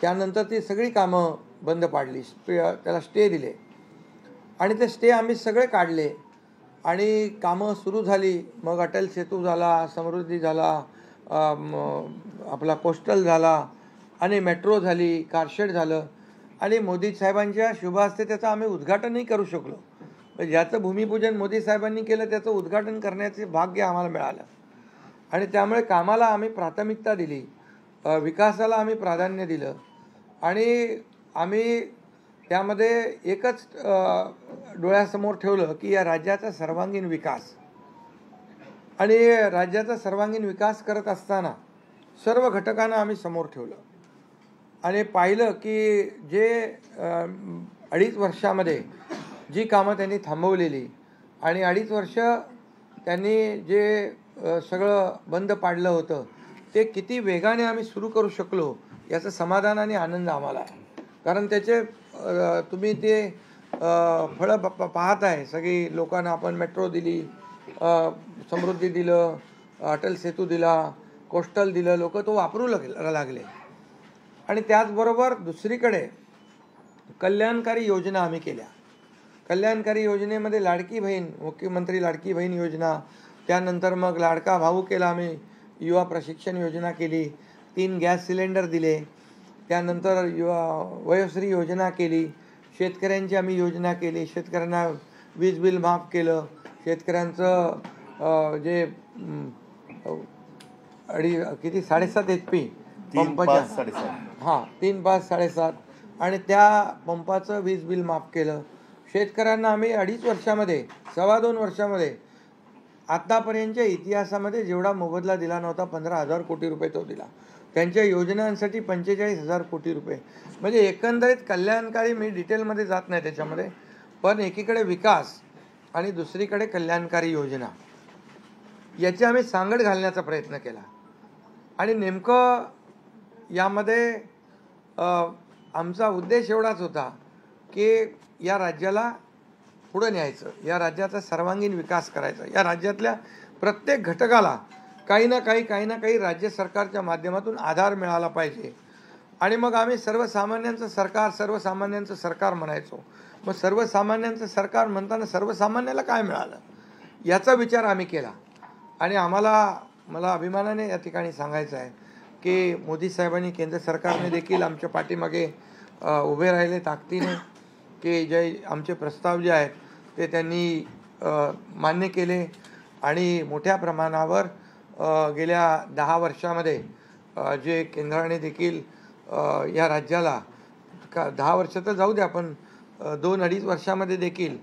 त्यानंतर ती सगळी कामं बंद पाडली, त्याला स्टे दिले आणि ते स्टे आम्ही सगळे काढले आणि कामं सुरू झाली. मग अटल सेतू झाला, समृद्धी झाला, आपला कोस्टल झाला आणि मेट्रो झाली, कारशेड झालं आणि मोदी साहेबांच्या शुभ हस्ते त्याचं आम्ही उद्घाटनही करू शकलो. ज्याचं भूमिपूजन मोदी साहेबांनी केलं त्याचं उद्घाटन करण्याचे भाग्य आम्हाला मिळालं आणि त्यामुळे कामाला आम्ही प्राथमिकता दिली, विकासाला आम्ही प्राधान्य दिलं आणि आम्ही त्यामध्ये एकच डोळ्यासमोर ठेवलं की या राज्याचा सर्वांगीण विकास. आणि राज्याचा सर्वांगीण विकास करत असताना सर्व घटकांना आम्ही समोर ठेवलं आणि पाहिलं की जे 2.5 वर्षामध्ये जी कामं त्यांनी थांबवलेली आणि 2.5 वर्ष त्यांनी जे सगळं बंद पाडलं होतं ते किती वेगाने आम्ही सुरू करू शकलो याचं समाधान आणि आनंद आम्हाला आहे. कारण त्याचे तुम्ही ते फळं पाहत आहे. सगळी लोकांना आपण मेट्रो दिली, समृद्धी दिलं, अटल सेतू दिला, कोस्टल दिलं, लोक तो वापरू लागले. आणि त्याचबरोबर दुसरीकडे कल्याणकारी योजना आम्ही केल्या. कल्याणकारी योजनेमध्ये लाडकी बहीण, मुख्यमंत्री लाडकी बहीण योजना, त्यानंतर मग लाडका भाऊ केला आम्ही, युवा प्रशिक्षण योजना केली, 3 गॅस सिलेंडर दिले, त्यानंतर वयोश्री योजना केली, शेतकऱ्यांची आम्ही योजना केली, शेतकऱ्यांना वीज बिल माफ केलं, शेतकऱ्यांचं जे किती 7.5 HP पंपाच्या 3, 5, 7.5 आणि त्या पंपाचं वीज बिल माफ केलं. शेतकऱ्यांना आम्ही 2.5 वर्षामध्ये 2.25 वर्षामध्ये आतापर्यंतच्या इतिहासामध्ये जेवढा मोबदला दिला नव्हता 15,000 कोटी रुपये तो दिला. त्यांच्या योजनांसाठी 45,000 कोटी रुपये. म्हणजे एकंदरीत कल्याणकारी, मी डिटेलमध्ये जात नाही त्याच्यामध्ये, पण एकीकडे विकास आणि दुसरीकडे कल्याणकारी योजना याची आम्ही सांगड घालण्याचा प्रयत्न केला. आणि नेमकं यामध्ये आमचा उद्देश एवढाच होता की या राज्याला पुढं न्यायचं, या राज्याचा सर्वांगीण विकास करायचा, या राज्यातल्या प्रत्येक घटकाला काही ना काही राज्य सरकारच्या माध्यमातून आधार मिळाला पाहिजे. आणि मग आम्ही सर्वसामान्यांचं सरकार म्हणायचो. मग सर्वसामान्यांचं सरकार म्हणताना सर्वसामान्याला काय मिळालं याचा विचार आम्ही केला. आणि मला अभिमानाने या ठिकाणी सांगायचं आहे की मोदी साहेबांनी, केंद्र सरकारने देखील आमच्या पाठीमागे उभे राहिले ताकदीने, की जे आमचे प्रस्ताव जे आहेत ते त्यांनी मान्य केले आणि मोठ्या प्रमाणावर गेल्या 10 वर्षामध्ये जे केंद्राने देखील या राज्याला 10 वर्ष तर जाऊ द्या, पण 2-2.5 वर्षामध्ये देखील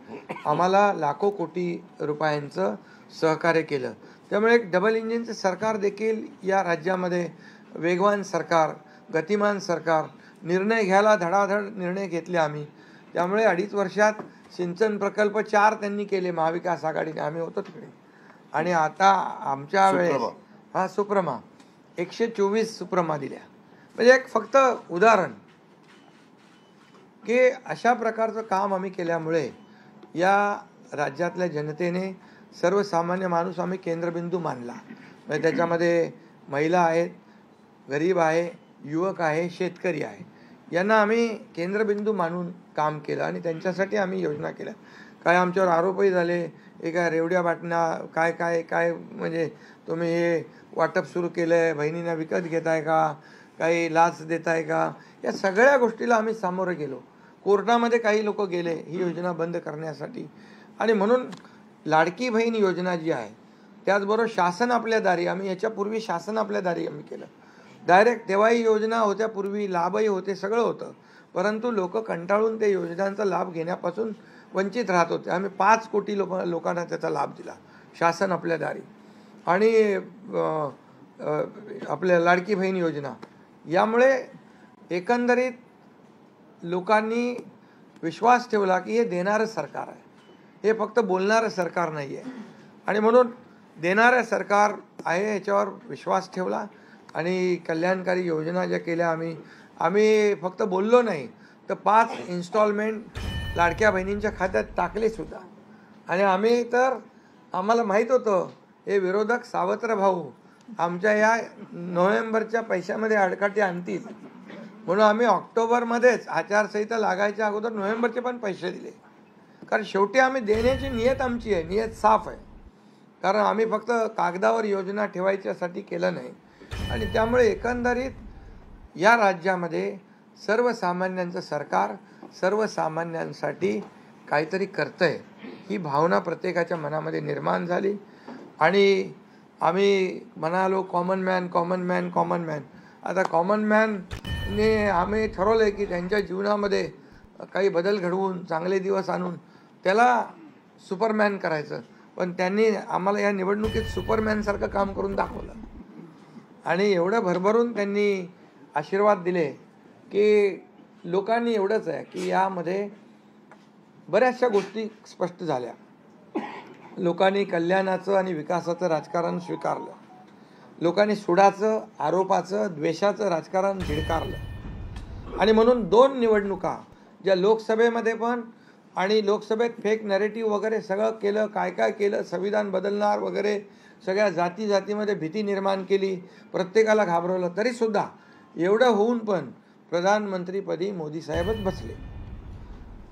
आम्हाला लाखो कोटी रुपयांचं सहकार्य केलं. त्यामुळे एक डबल इंजिनचं सरकार देखील या राज्यामध्ये, वेगवान सरकार, गतिमान सरकार, निर्णय घ्यायला धडाधड निर्णय घेतले आम्ही. त्यामुळे 2.5 वर्षात सिंचन प्रकल्प 4 त्यांनी केले महाविकास आघाडीने, आम्ही होतो तिकडे. आणि आता आमच्या वेळेस सुप्रमा 124 सुप्रमा दिल्या. म्हणजे एक फक्त उदाहरण की अशा प्रकारचं काम आम्ही केल्यामुळे या राज्यातल्या जनतेने, सर्वसामान्य माणूस आम्ही केंद्रबिंदू मानला. म्हणजे त्याच्यामध्ये महिला आहेत, गरीब आहे, युवक आहे, शेतकरी आहे, यांना आम्ही केंद्रबिंदू मानून काम केलं आणि त्यांच्यासाठी आम्ही योजना केल्या. काय आमच्यावर आरोपही झाले, काय रेवड्या वाटणं, काय म्हणजे तुम्ही हे वाटप सुरू केलं आहे, बहिणींना विकत घेताय का, काही लाच देताय का, या सगळ्या गोष्टीला आम्ही सामोरं गेलो. कोर्टामध्ये काही लोक गेले ही योजना बंद करण्यासाठी. आणि म्हणून लाडकी बहीण योजना जी आहे, त्याचबरोबर शासन आपल्या दारी, आम्ही याच्यापूर्वी शासन आपल्या दारी आम्ही केलं. डायरेक्ट तेव्हाही योजना होत्या, पूर्वी लाभही होते, सगळं होतं, परंतु लोक कंटाळून ते योजनांचा लाभ घेण्यापासून वंचित राहत होते. आम्ही 5 कोटी लोकांना त्याचा लाभ दिला, शासन आपल्या दारी. आणि आपल्या लाडकी बहीण योजना यामुळे एकंदरीत लोकांनी विश्वास ठेवला की हे देणारं सरकार आहे, हे फक्त बोलणारं सरकार नाही आहे. आणि म्हणून देणारं सरकार आहे याच्यावर विश्वास ठेवला आणि कल्याणकारी योजना ज्या केल्या आम्ही फक्त बोललो नाही, तर 5 इन्स्टॉलमेंट लाडक्या बहिणींच्या खात्यात टाकले सुद्धा. आणि आम्हाला माहीत होतं हे विरोधक सावत्र भाऊ आमच्या या नोव्हेंबरच्या पैशामध्ये आडकाठी आणतील, म्हणून आम्ही ऑक्टोबरमध्येच आचारसंहिता लागायच्या अगोदर नोव्हेंबरचे पण पैसे दिले. कारण शेवटी आम्ही देण्याची नियत आमची आहे, नियत साफ आहे. कारण आम्ही फक्त कागदावर योजना ठेवायच्यासाठी केलं नाही. आणि त्यामुळे एकंदरीत या राज्यामध्ये सर्वसामान्यांचं सरकार सर्वसामान्यांसाठी काहीतरी करतंय ही भावना प्रत्येकाच्या मनामध्ये निर्माण झाली. आणि आम्ही म्हणालो common man common man common man. आता कॉमन मॅनने आम्ही ठरवलं आहे की त्यांच्या जीवनामध्ये काही बदल घडवून चांगले दिवस आणून त्याला सुपरमॅन करायचं. पण त्यांनी आम्हाला या निवडणुकीत सुपरमॅनसारखं काम करून दाखवलं. आणि एवढं भरभरून त्यांनी आशीर्वाद दिले की लोकांनी एवढंच आहे की यामध्ये बऱ्याचशा गोष्टी स्पष्ट झाल्या. लोकांनी कल्याणाचं आणि विकासाचं राजकारण स्वीकारलं. लोकांनी सुडाचं आरोपाचं द्वेषाचं राजकारण झिडकारलं. आणि म्हणून 2 निवडणुका ज्या लोकसभेमध्ये पण आणि लोकसभेत फेक नॅरेटिव्ह वगैरे सगळं केलं, काय काय केलं, संविधान बदलणार वगैरे सगळ्या जातीमध्ये भीती निर्माण केली, प्रत्येकाला घाबरवलं. तरीसुद्धा एवढं होऊन पण प्रधानमंत्रीपदी मोदी साहेबच बसले.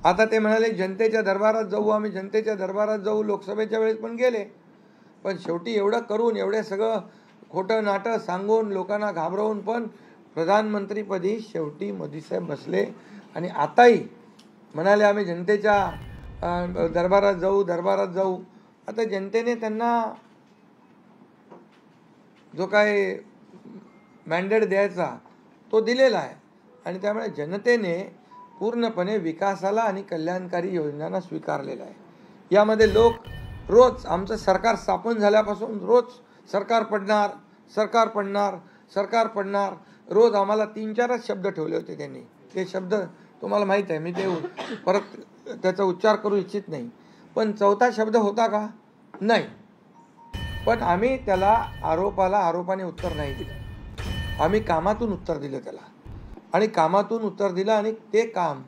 आता ते म्हणाले जनतेच्या दरबारात जाऊ, आम्ही जनतेच्या दरबारात जाऊ. लोकसभेच्या वेळेस पण गेले. पण शेवटी एवढं करून एवढे सगळं खोटं नाटं सांगून लोकांना घाबरवून पण प्रधानमंत्रीपदी शेवटी मोदी साहेब बसले. आणि आताही म्हणाले आम्ही जनतेच्या दरबारात जाऊ. आता जनतेने त्यांना जो काय मॅन्डेट द्यायचा तो दिलेला आहे. आणि त्यामुळे जनतेने पूर्णपणे विकासाला आणि कल्याणकारी योजनांना स्वीकारलेला आहे. यामध्ये लोक रोज आमचं सरकार स्थापन झाल्यापासून रोज सरकार पडणार रोज आम्हाला 3-4 शब्द ठेवले होते त्यांनी. ते शब्द तुम्हाला माहीत आहे, मी ते परत त्याचा उच्चार करू इच्छित नाही. पण 4था शब्द होता का? नाही. पण आम्ही त्याला आरोपाने उत्तर नाही दिलं. आम्ही कामातून उत्तर दिलं त्याला. आणि कामातून उत्तर दिलं आणि ते काम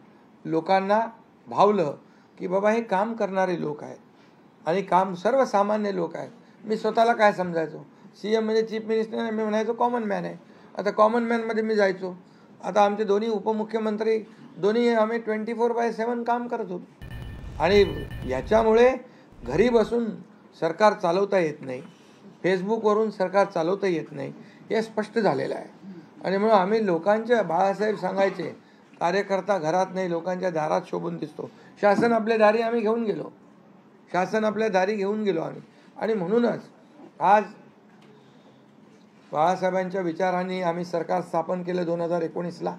लोकांना भावलं की बाबा हे काम करणारे लोक आहेत आणि काम सर्वसामान्य लोक आहेत. मी स्वतःला काय समजायचो, CM म्हणजे चीफ मिनिस्टर, मी म्हणायचो कॉमन मॅन आहे. आता कॉमन मॅनमध्ये मी जायचो. आता आमचे दोन्ही उपमुख्यमंत्री दोन्ही आम्ही 24/7 काम करत होतो. आणि याच्यामुळे घरी बसून सरकार चालवता येत नाही, फेसबुकवरून सरकार चालवता येत नाही, हे स्पष्ट झालेलं आहे. आणि म्हणून आम्ही लोकांच्या, बाळासाहेब सांगायचे, कार्यकर्ता घरात नाही लोकांच्या दारात शोभून दिसतो. शासन आपल्या दारी आम्ही घेऊन गेलो आम्ही. आणि म्हणूनच आज बाळासाहेबांच्या विचारांनी आम्ही सरकार स्थापन केलं 2019ला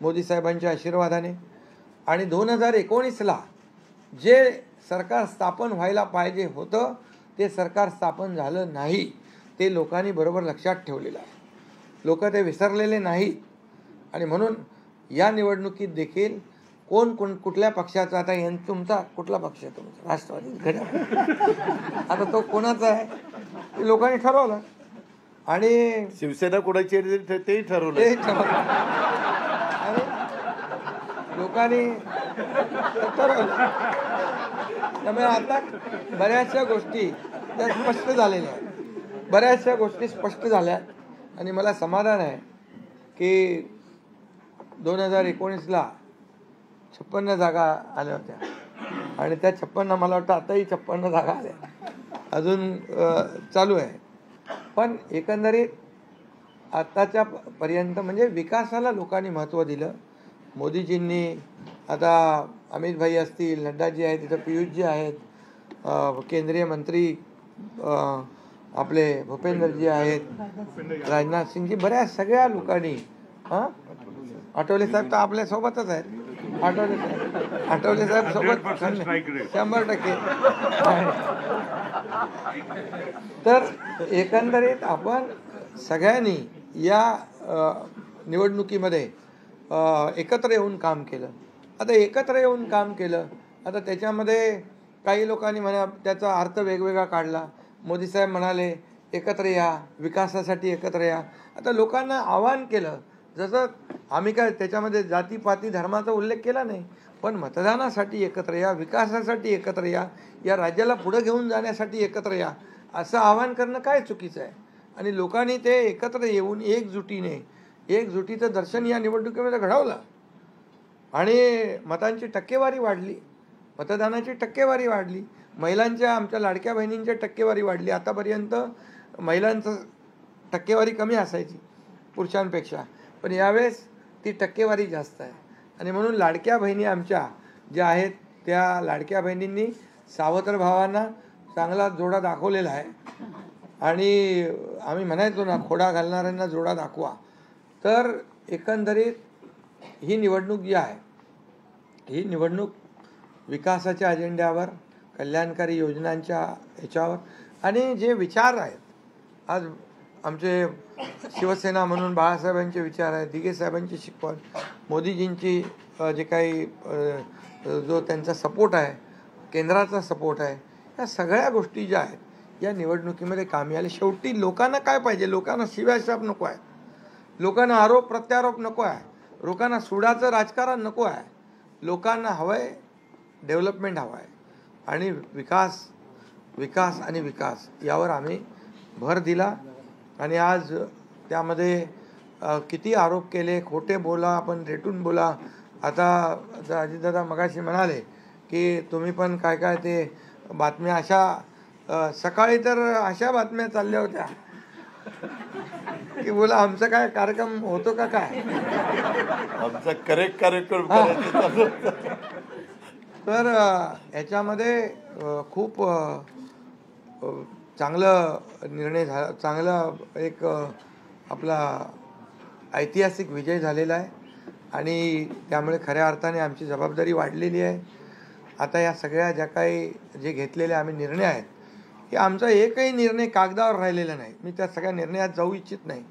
मोदी साहेबांच्या आशीर्वादाने. आणि 2019ला जे सरकार स्थापन व्हायला पाहिजे होतं ते सरकार स्थापन झालं नाही. ते लोकांनी बरोबर लक्षात ठेवलेलं आहे. लोक ते विसरलेले नाहीत. आणि म्हणून या निवडणुकीत देखील कुठल्या पक्षाचा, आता तुमचा कुठला पक्ष आहे? तुमचा राष्ट्रवादी. आता तो कोणाचा आहे ते लोकांनी ठरवलं. आणि शिवसेना कोणाची तेही ठरवलं. आणि लोकांनी ठरवलं. त्यामुळे आता बऱ्याचशा गोष्टी त्या स्पष्ट झालेल्या आहेत. आणि मला समाधान आहे की 2019ला 56 जागा आल्या होत्या. आणि त्या 56 मला वाटतं आताही 56 जागा आल्या, अजून चालू आहे. पण एकंदरीत आत्ताच्या पर्यंत म्हणजे विकासाला लोकांनी महत्त्व दिलं. मोदीजींनी आता अमित भाई असतील, नड्डाजी आहेत, तिथं पियुषजी आहेत, केंद्रीय मंत्री आपले भूपेंद्रजी आहेत, राजनाथ सिंगजी, बऱ्याच सगळ्या लोकांनी, आठवले साहेब तर आपल्या सोबतच आहेत. आठवले साहेब सोबत 100%. तर एकंदरीत आपण सगळ्यांनी या निवडणुकीमध्ये एकत्र येऊन काम केलं. आता त्याच्यामध्ये काही लोकांनी त्याचा अर्थ वेगवेगळा काढला. मोदी साहेब म्हणाले एकत्र या, विकासासाठी एकत्र या. आता लोकांना आवाहन केलं, जसं आम्ही काय त्याच्यामध्ये जातीपाती धर्माचा उल्लेख केला नाही, पण मतदानासाठी एकत्र या, विकासासाठी एकत्र या, या राज्याला पुढे घेऊन जाण्यासाठी एकत्र या, असं आवाहन करणं काय चुकीचं आहे. आणि लोकांनी ते एकत्र येऊन एकजुटीने एकजुटीचं दर्शन या निवडणुकीमध्ये घडवलं आणि मतांची टक्केवारी वाढली, मतदानाची टक्केवारी वाढली, महिलांच्या, आमच्या लाडक्या बहिणींच्या टक्केवारी वाढली. आतापर्यंत महिलांचं टक्केवारी कमी असायची पुरुषांपेक्षा, पण यावेळेस ती टक्केवारी जास्त आहे. आणि म्हणून लाडक्या बहिणी आमच्या ज्या आहेत त्या लाडक्या बहिणींनी सावत्र भावांना चांगला जोडा दाखवलेला आहे. आणि आम्ही म्हणायचो ना, खोडा घालणाऱ्यांना जोडा दाखवा. तर एकंदरीत ही निवडणूक जी आहे, ही निवडणूक विकासाच्या अजेंड्यावर, कल्याणकारी योजनांच्या ह्याच्यावर आणि जे विचार आहेत, आज आमचे शिवसेना म्हणून बाळासाहेबांचे विचार आहेत, दिघे साहेबांची शिकवण, मोदीजींची जे काही जो त्यांचा सपोर्ट आहे, केंद्राचा सपोर्ट आहे, या सगळ्या गोष्टी ज्या आहेत या निवडणुकीमध्ये कामी आले. शेवटी लोकांना काय पाहिजे? लोकांना शिव्याशाप नको आहे, लोकांना आरोप प्रत्यारोप नको आहे, लोकांना सुडाचं राजकारण नको आहे. लोकांना हवं आहे डेव्हलपमेंट हवं आहे आणि विकास, विकास आणि विकास यावर आम्ही भर दिला. आणि आज त्यामध्ये किती आरोप केले, खोटे बोला, आपण रेटून बोला. आता अजितदादा मगाशी म्हणाले की तुम्ही पण काय काय ते बातम्या अशा, सकाळी तर अशा बातम्या चालल्या होत्या की बोला आमचा काय कार्यक्रम होतो का काय, आमचा करेक्ट कार्यक्रम तर याच्यामध्ये खूप चांगलं निर्णय झाला, चांगला एक आपला ऐतिहासिक विजय झालेला आहे. आणि त्यामुळे खऱ्या अर्थाने आमची जबाबदारी वाढलेली आहे. आता या सगळ्या ज्या काही जे घेतलेले आम्ही निर्णय आहेत, की आमचा एकही निर्णय कागदावर राहिलेला नाही. मी त्या सगळ्या निर्णयात जाऊ इच्छित नाही.